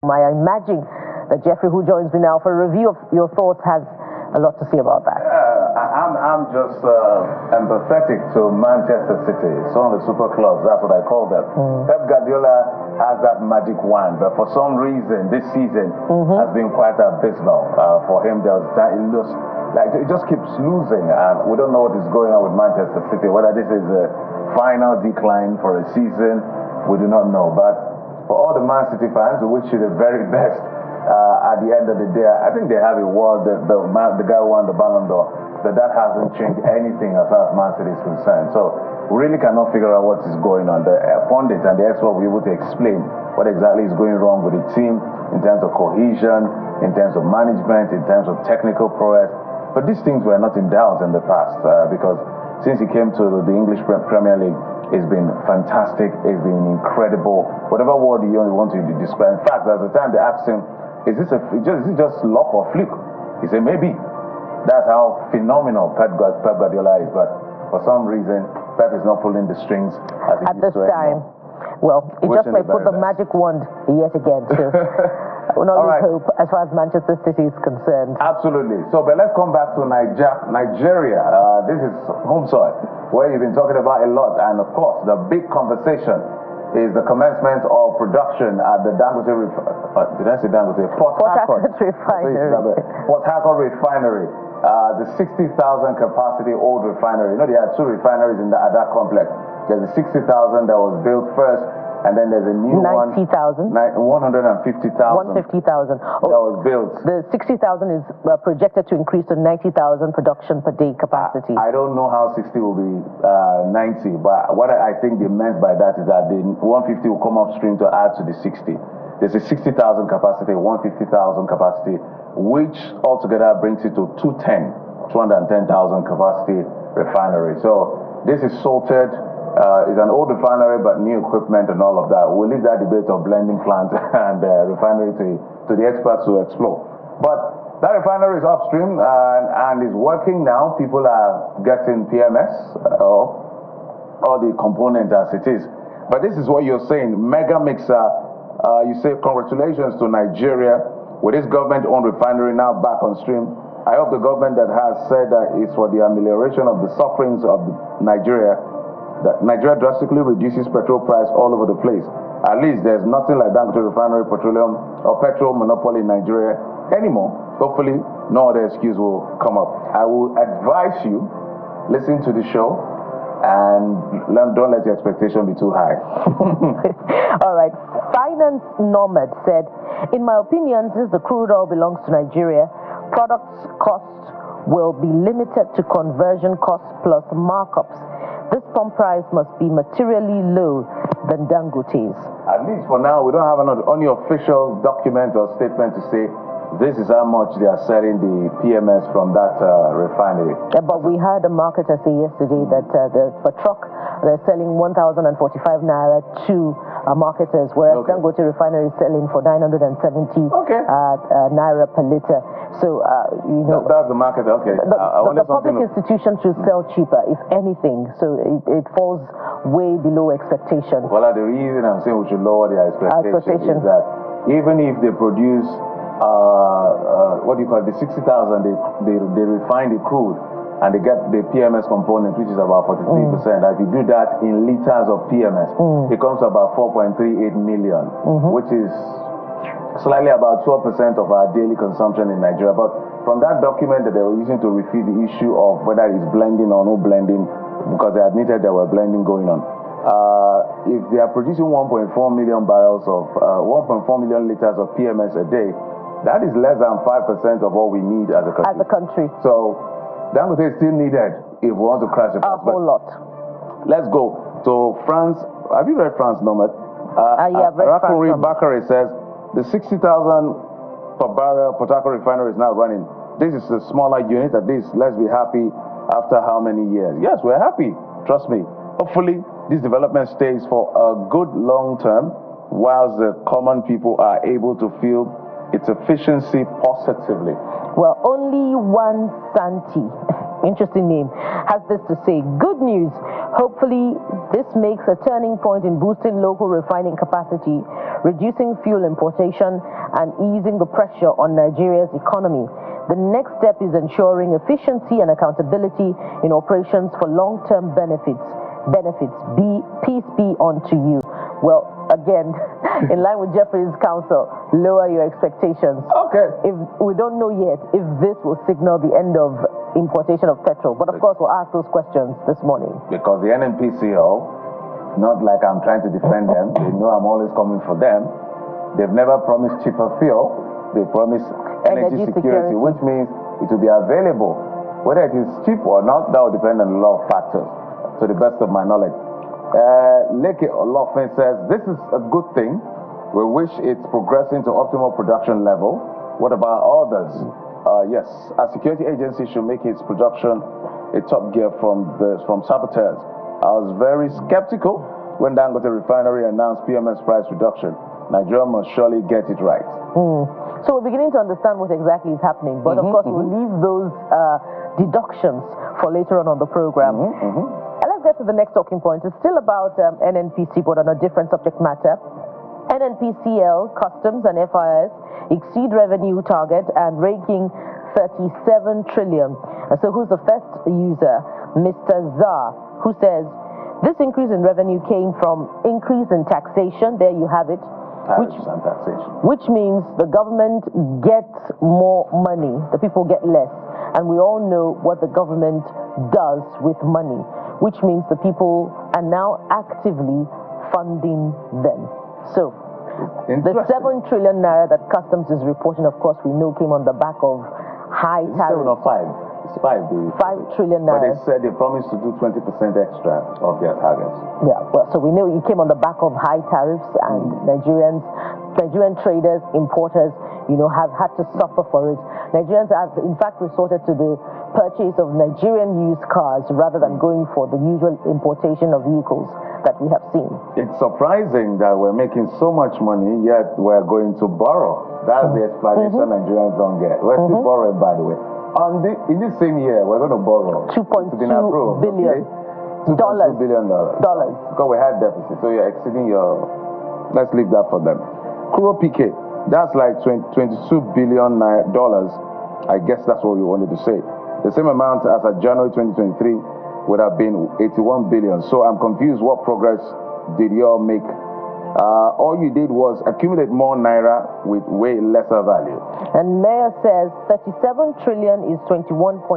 I imagine that Jeffrey, who joins me now for a review of your thoughts, has a lot to say about that. I'm just empathetic to Manchester City. It's one of the super clubs, that's what I call them. Pep Guardiola has that magic wand, but for some reason this season has been quite abysmal for him. It just keeps losing, and we don't know what is going on with Manchester City. Whether this is a final decline for a season, we do not know. But for all the Man City fans, we wish you the very best. At the end of the day, I think they have a word that the guy who won the Ballon d'Or, but that hasn't changed anything as far as Man City is concerned. So we really cannot figure out what is going on. The pundits and the experts will be able to explain what exactly is going wrong with the team in terms of cohesion, in terms of management, in terms of technical prowess. But these things were not in doubt in the past because since he came to the English Premier League, it's been fantastic, it's been incredible. Whatever word you want to describe. In fact, at the time they asked him, is it just luck or fluke? He said, maybe. That's how phenomenal Pep Guardiola is. But for some reason, Pep is not pulling the strings at this time. Well, it just may put the magic wand yet again. So we not lose hope as far as Manchester City is concerned. Absolutely. So, but let's come back to Nigeria. This is home soil, where you've been talking about a lot. And of course, the big conversation is the commencement of production at the Port Harcourt Refinery. Port Harcourt Refinery, the 60,000 capacity old refinery. You know, they had two refineries at that complex. There's a 60,000 that was built first, and then there's a new 90,000. 150,000. 150,000. That was built. The 60,000 is projected to increase to 90,000 production per day capacity. I don't know how 60 will be 90, but what I think they meant by that is that the 150 will come upstream to add to the 60. There's a 60,000 capacity, 150,000 capacity, which altogether brings it to 210,000 capacity refinery. So this is sorted. It's an old refinery, but new equipment and all of that. We'll leave that debate of blending plant and refinery to the experts to explore. But that refinery is upstream and is working now. People are getting PMS or the component as it is. But this is what you're saying, mega mixer. You say congratulations to Nigeria with this government-owned refinery now back on stream. I hope the government that has said that it's for the amelioration of the sufferings of Nigeria, that Nigeria drastically reduces petrol price all over the place. At least there's nothing like Dangote Refinery petroleum or petrol monopoly in Nigeria anymore. Hopefully, no other excuse will come up. I will advise you, listen to the show and don't let your expectation be too high. All right. Finance Nomad said, in my opinion, since the crude oil belongs to Nigeria, products cost will be limited to conversion costs plus markups. This pump price must be materially low than Dangote's. At least for now, we don't have any official document or statement to say this is how much they are selling the PMS from that refinery. But we heard a marketer say yesterday that for truck, they're selling 1,045 naira to marketers, whereas Dangote Refinery is selling for 970 naira per liter. So, you know... That's the market, okay. The public institution should sell cheaper, if anything. So it falls way below expectation. Well, the reason I'm saying we should lower their expectation is that even if they produce, the 60,000, they refine the crude, and they get the PMS component, which is about 43%. If you do that in liters of PMS, it comes to about 4.38 million, which is slightly about 12% of our daily consumption in Nigeria. But from that document that they were using to refute the issue of whether it's blending or no blending, because they admitted there were blending going on. If they are producing 1.4 million barrels of 1.4 million liters of PMS a day, that is less than 5% of what we need as a country. As a country. So Dangote is still needed if we want to crash the price. A whole lot. Let's go to France. Have you read France, Nomad? Yeah, Harcourt Refinery says the 60,000 per barrel Port Harcourt Refinery is now running. This is a smaller unit. At least let's be happy after how many years? Yes, we're happy. Trust me. Hopefully, this development stays for a good long term, whilst the common people are able to feel its efficiency positively. Well, only one Santi, interesting name, has this to say. Good news Hopefully, this makes a turning point in boosting local refining capacity, reducing fuel importation, and easing the pressure on Nigeria's economy. The next step is ensuring efficiency and accountability in operations for long-term benefits. Peace be unto you. Well, again, in line with Jeffrey's counsel, lower your expectations. Okay. If we don't know yet if this will signal the end of importation of petrol, but of course we'll ask those questions this morning. Because the NNPCL, not like I'm trying to defend them, they know I'm always coming for them. They've never promised cheaper fuel. They promise energy security, which means it will be available. Whether it is cheap or not, that will depend on a lot of factors, to the best of my knowledge. Leke Olofin says, this is a good thing. We wish it's progressing to optimal production level. What about others? Yes, a security agency should make its production a top gear from saboteurs. I was very skeptical when Dangote Refinery announced PMS price reduction. Nigeria must surely get it right. So we're beginning to understand what exactly is happening, but of course we'll leave those deductions for later on the program. And let's get to the next talking point. It's still about NNPC, but on a different subject matter. NNPCL, Customs and FIS exceed revenue target and ranking 37 trillion. So who's the first user? Mr. Zar, who says, this increase in revenue came from increase in taxation. There you have it. Which means the government gets more money, the people get less. And we all know what the government does with money, which means the people are now actively funding them. So, the 7 trillion naira that Customs is reporting, of course, we know came on the back of high tariffs. 7 or 5? It's 5. 5 trillion naira. But they said they promised to do 20% extra of their targets. Yeah, well, so we know it came on the back of high tariffs, and Nigerian traders, importers, have had to suffer for it. Nigerians have, in fact, resorted to the purchase of Nigerian used cars rather than going for the usual importation of vehicles that we have seen. It's surprising that we're making so much money, yet we're going to borrow. That's the explanation Nigerians don't get. We're still borrowing, by the way. In this same year, we're going to borrow $2.2 billion. $2.2 billion. Because we had deficit, so you're exceeding your... Let's leave that for them. Kuro PK, that's like $22 billion. I guess that's what we wanted to say. The same amount as at January 2023 would have been 81 billion. So I'm confused, what progress did y'all make? All you did was accumulate more naira with way lesser value. And Mayor says 37 trillion is $21.3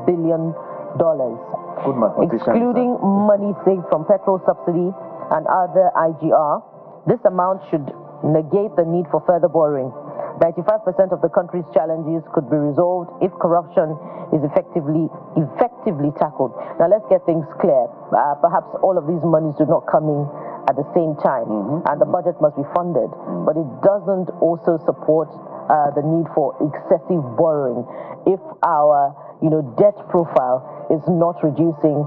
billion. Good mathematician. Excluding money saved from petrol subsidy and other IGR, this amount should negate the need for further borrowing. 95% of the country's challenges could be resolved if corruption is effectively tackled. Now let's get things clear. Perhaps all of these monies do not come in at the same time, and the budget must be funded, but it doesn't also support the need for excessive borrowing if our debt profile is not reducing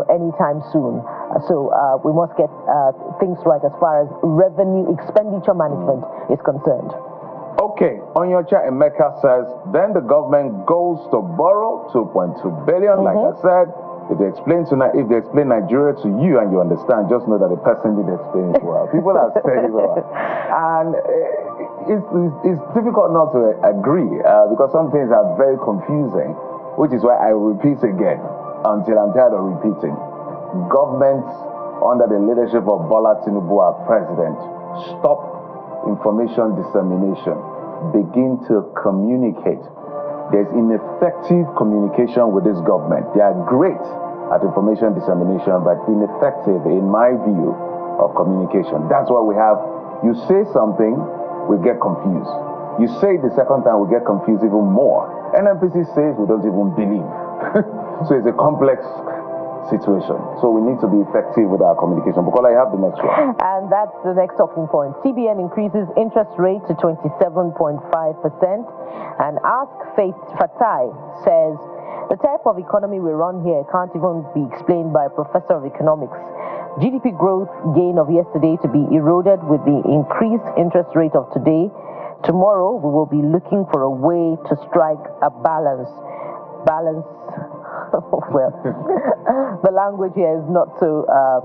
anytime soon. So we must get things right as far as revenue expenditure management is concerned. Okay, on your chat, Emeka says, then the government goes to borrow 2.2 billion, like I said. If they explain Nigeria to you and you understand, just know that the person did explain it well. People are saying it well. And it's difficult not to agree because some things are very confusing, which is why I repeat again until I'm tired of repeating. Governments under the leadership of Bola Tinubu, our president, stop information dissemination. Begin to communicate. There's ineffective communication with this government. They are great at information dissemination, but ineffective, in my view, of communication. That's why we have, you say something, we get confused. You say it the second time, we get confused even more. NNPC says we don't even believe. So it's a complex situation. So we need to be effective with our communication. Because I have the next one. And that's the next talking point. CBN increases interest rate to 27.5%. And Ask Faith Fatai says, the type of economy we run here can't even be explained by a professor of economics. GDP growth gain of yesterday to be eroded with the increased interest rate of today. Tomorrow, we will be looking for a way to strike a balance Well, the language here is not so...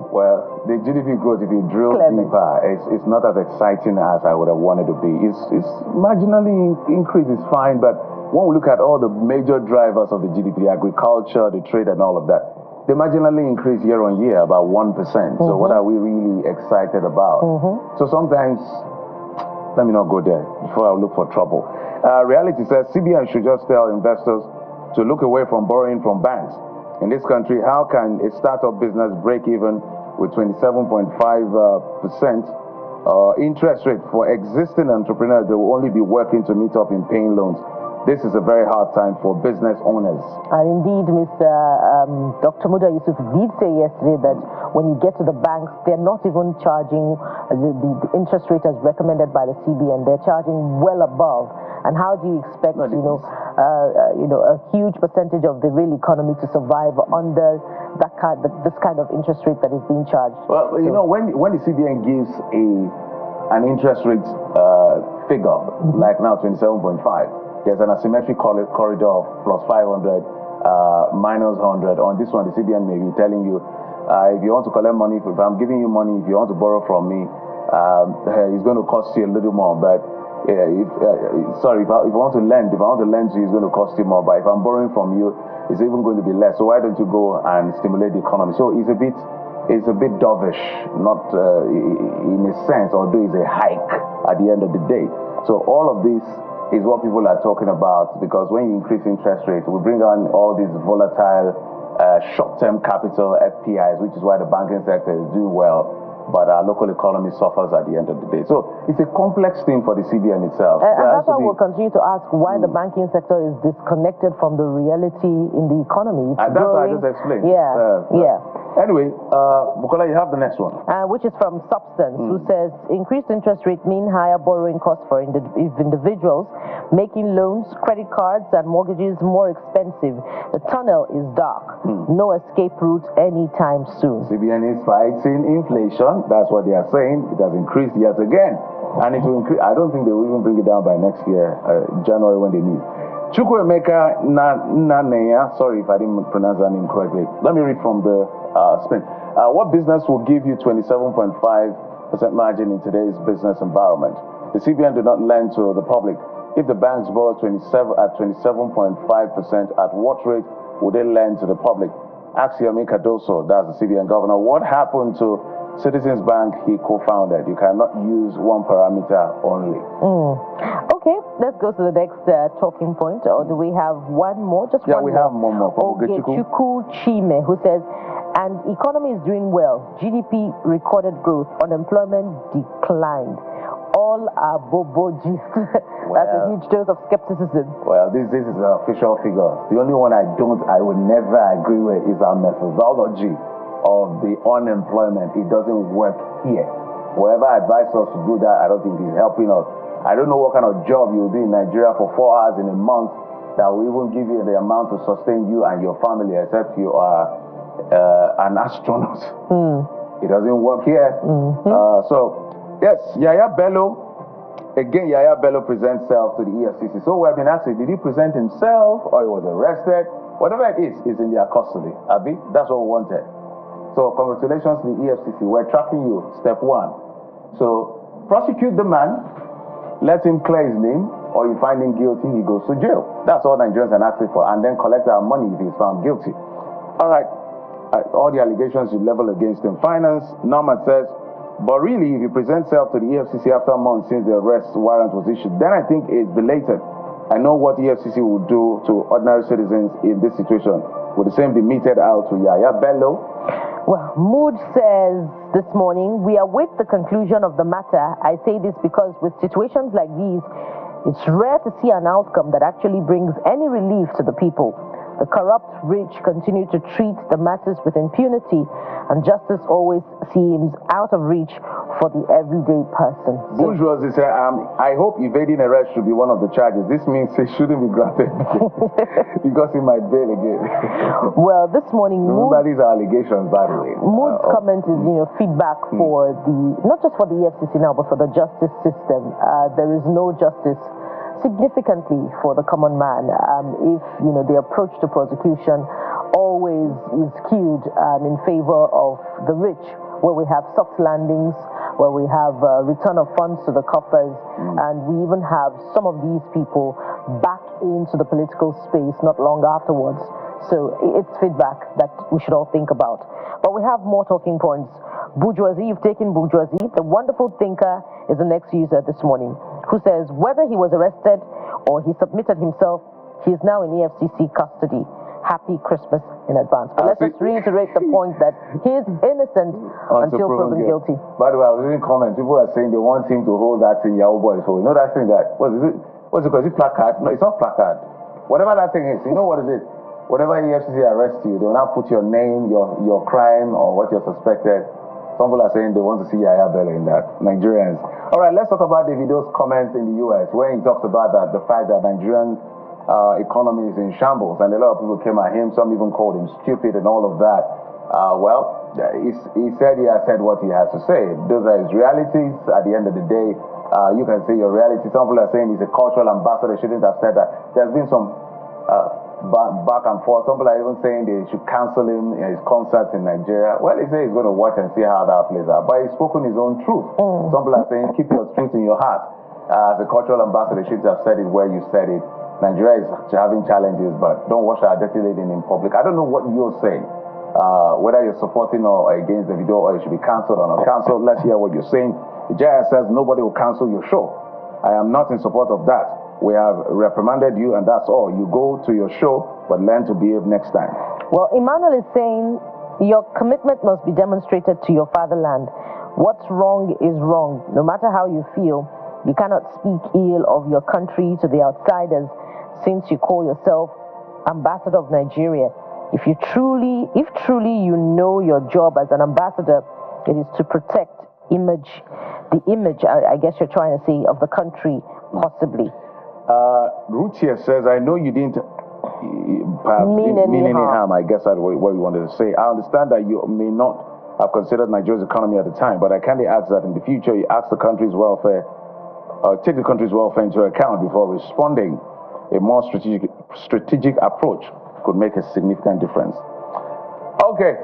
well, the GDP growth, if you drill deeper, it's not as exciting as I would have wanted to be. It's marginally increased, it's fine, but when we look at all the major drivers of the GDP, agriculture, the trade, and all of that, they marginally increase year on year, about 1%. So what are we really excited about? So sometimes, let me not go there before I look for trouble. Reality says CBN should just tell investors to look away from borrowing from banks. In this country, how can a startup business break even with 27.5% interest rate for existing entrepreneurs? They will only be working to meet up in paying loans. This is a very hard time for business owners. And indeed, Dr. Muda Yusuf did say yesterday that when you get to the banks, they're not even charging the interest rate as recommended by the CBN. They're charging well above. And how do you expect, a huge percentage of the real economy to survive under this kind of interest rate that is being charged? Well, when the CBN gives an interest rate figure, like now 27.5, there's an asymmetric corridor of plus 500, minus 100. On this one, the CBN may be telling you, if you want to collect money, if I'm giving you money, if you want to borrow from me, it's going to cost you a little more. But if I want to lend to you, it's going to cost you more. But if I'm borrowing from you, it's even going to be less. So why don't you go and stimulate the economy? So it's a bit dovish, not in a sense, although it's a hike at the end of the day. So all of this is what people are talking about, because when you increase interest rates, we bring on all these volatile short-term capital FPIs, which is why the banking sector is doing well, but our local economy suffers at the end of the day. So it's a complex thing for the CBN itself. And that's why we'll continue to ask why the banking sector is disconnected from the reality in the economy. And that's what I just explained. Yeah. Anyway, Bukola, you have the next one. Which is from Substance, who says, increased interest rate mean higher borrowing costs for individuals, making loans, credit cards, and mortgages more expensive. The tunnel is dark. No escape route anytime soon. CBN is fighting inflation. That's what they are saying. It has increased yet again. And it will increase. I don't think they will even bring it down by next year, January, when they meet. Chukwuemeka Naneya, sorry if I didn't pronounce that name correctly. Let me read from the screen. What business will give you 27.5% margin in today's business environment? The CBN do not lend to the public. If the banks borrow 27.5%, at what rate would they lend to the public? Ask Yemi Cardoso, that's the CBN governor, what happened to Citizens Bank he co-founded? You cannot use one parameter only. Okay, let's go to the next talking point. Or do we have one more? Just one more. Yeah, we have one more. Ogechukwu Chime, who says, and economy is doing well. GDP recorded growth. Unemployment declined. All are bobojis. That's a huge dose of skepticism. Well, this is an official figure. The only one I would never agree with is our methodology of the unemployment. It doesn't work here. Whoever advised us to do that, I don't think is helping us. I don't know what kind of job you'll do in Nigeria for 4 hours in a month that will even give you the amount to sustain you and your family, except you are an astronaut. It doesn't work here. So, yes, Yahaya Bello. Again, Yahaya Bello presents himself to the EFCC. So we have been asking, did he present himself or he was arrested? Whatever it is in their custody. Abi, that's what we wanted. So congratulations to the EFCC. We're tracking you, step 1. So prosecute the man, let him clear his name, or you find him guilty, he goes to jail. That's all Nigerians are asking for, and then collect our money if he's found guilty. All right, all the allegations you level against him. Finance, Norman says, but really, if you present yourself to the EFCC after months since the arrest warrant was issued, then I think it's belated. I know what the EFCC will do to ordinary citizens in this situation. Will the same be meted out to Yahaya Bello? Well, Mood says this morning, we await the conclusion of the matter. I say this because with situations like these, it's rare to see an outcome that actually brings any relief to the people. The corrupt rich continue to treat the masses with impunity, and justice always seems out of reach for the everyday person. Bourgeoisie say, I hope evading arrest should be one of the charges. This means it shouldn't be granted because he might bail again. Well, this morning, remember these are allegations, by the way. Mood's comment is, feedback for not just for the EFCC now, but for the justice system. There is no justice significantly for the common man. If the approach to prosecution, all always is skewed in favor of the rich, where we have soft landings, where we have return of funds to the coffers, and we even have some of these people back into the political space not long afterwards. So it's feedback that we should all think about. But we have more talking points. Bourgeoisie, you've taken bourgeoisie. The wonderful thinker is the next user this morning, who says whether he was arrested or he submitted himself, he is now in EFCC custody. Happy Christmas in advance. But let's just reiterate the point that he is innocent until proven guilty. By the way, I was reading comments. People are saying they want him to hold that thing Yahoo Boys hold. You know that thing that, what's it called? Is it placard? No, it's not placard. Whatever that thing is, you know what it is? Whatever EFCC arrests you, they will now put your name, your crime, or what you're suspected. Some people are saying they want to see Yahaya Bello in that. Nigerians. All right, let's talk about Davido's comments in the US, where he talks about the fact that Nigerian economy is in shambles, and a lot of people came at him. Some even called him stupid and all of that. He said he has said what he has to say. Those are his realities. At the end of the day, you can say your reality. Some people are saying he's a cultural ambassador. He shouldn't have said that. There's been some back and forth. Some people are even saying they should cancel him in his concerts in Nigeria. Well, he says he's going to watch and see how that plays out. But he's spoken his own truth. Some people are saying keep your truth in your heart. As a cultural ambassador, you should have said it where you said it. Nigeria is having challenges, but don't wash our dirty lady in public. I don't know what you're saying, whether you're supporting or against Davido, or you should be cancelled or not cancelled. Let's hear what you're saying. Yahaya says nobody will cancel your show. I am not in support of that. We have reprimanded you, and that's all. You go to your show, but learn to behave next time. Well, Emmanuel is saying your commitment must be demonstrated to your fatherland. What's wrong is wrong. No matter how you feel, you cannot speak ill of your country to the outsiders, since you call yourself ambassador of Nigeria. If truly you know your job as an ambassador, it is to protect the image, I guess you're trying to say, of the country, possibly. Ruth here says, I know you didn't mean any harm. I guess that's what you wanted to say. I understand that you may not have considered Nigeria's economy at the time, but I kindly ask that in the future you ask the country's welfare, take the country's welfare into account before responding. A more strategic approach could make a significant difference. Okay,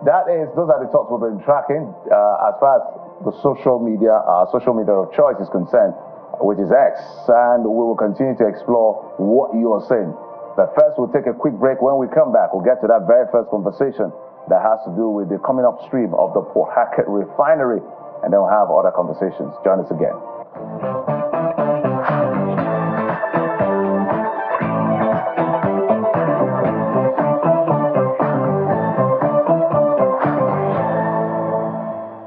those are the thoughts we've been tracking as far as the social media of choice is concerned, which is X, and we will continue to explore what you are saying. But first, we'll take a quick break. When we come back, we'll get to that very first conversation that has to do with the coming upstream of the Harcourt Refinery, and then we'll have other conversations. Join us again.